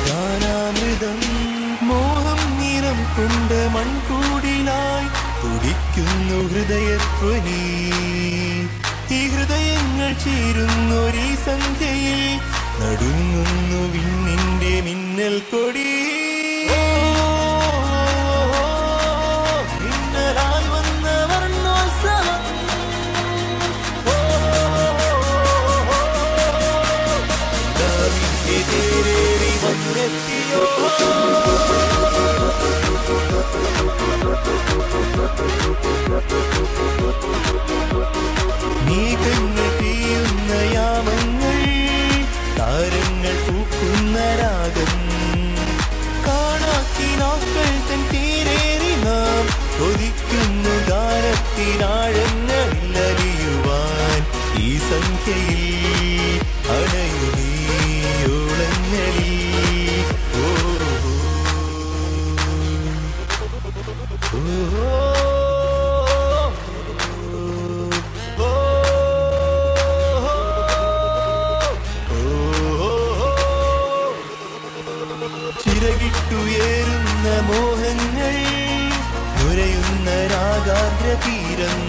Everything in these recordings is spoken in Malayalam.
ഗാനാമൃതം മോഹം നിറം കൊണ്ട് മൺകൂടിലായി തുടിക്കുന്നു ഹൃദയധ്വനി. ഈ ഹൃദയങ്ങൾ ചേരുന്നൊരീ സന്ധ്യയിൽ നടുങ്ങുന്നു വിണ്ണിന്റെ മിന്നൽ കൊടി. മിന്നലാൽ വന്ന വർണ്ണോത്സവം തേരേറി വന്നെത്തിയോ. മേഘങ്ങൾ പെയ്യുന്ന യാമങ്ങൾ, താരങ്ങൾ പൂക്കുന്ന രാഗം, കാണാക്കിനാക്കൾ തൻ തേരേറി നാം കൊതിക്കുന്നു ഗാനത്തിനാഴങ്ങളിൽ അറിയുവാൻ. ഈ സംഖ്യയിൽ അണയുമീയോളങ്ങളിൽ ചിറകിട്ടുയരുന്ന മോഹങ്ങൾ, നുരയുന്ന രാഗാഗ്രതീരം,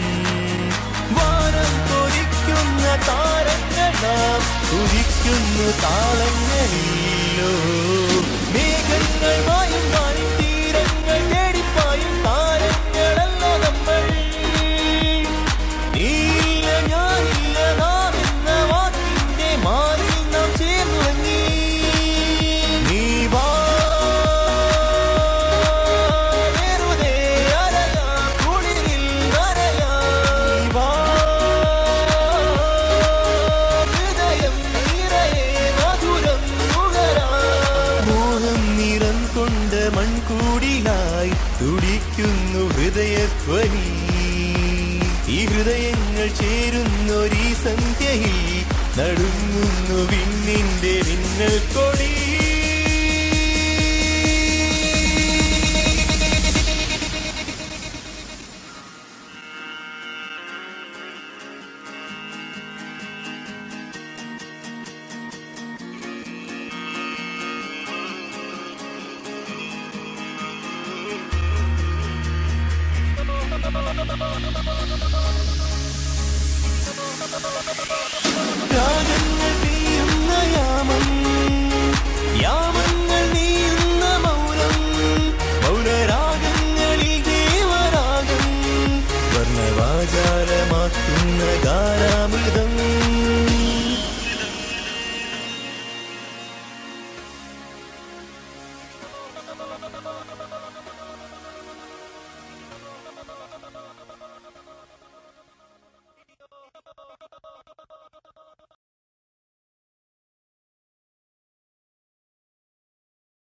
വാനം കൊതിക്കുന്ന താരങ്ങൾ നാം ഉദിക്കുന്നു താളങ്ങളിലോ. മേഘങ്ങൾ മായും വാനിൻ തീരങ്ങൾ തേടിപ്പായും താരങ്ങളല്ല നമ്മൾ. നീയില്ല ഞാനില്ല നാം എന്ന വാക്കിന്റെ മാറിൽ നാം ചേർന്നുറങ്ങി. നീ വാ വെറുതെ അലയാം കുളിരിൽ നനയാം. വാ ഹൃദയം നിറയെ മധുരം നുകരാം. മോഹം നിറം കൊണ്ട് മൺകൂടിലായി തുടിക്കുന്നു ഹൃദയധ്വനി. ഈ ഹൃദയങ്ങൾ ചേരുന്നൊരീ സന്ധ്യയിൽ നടുങ്ങുന്നു വിണ്ണിന്റെ മിന്നൽ കൊടി. രാഗങ്ങൾ പെയ്യുന്ന യാമം, യാമങ്ങൾ നീയുന്ന മൗനം, മൗനരാഗങ്ങളിൽ ദേവരാഗം, വർണ്ണവാചാരമാക്കുന്ന ഗാനാമൃതം.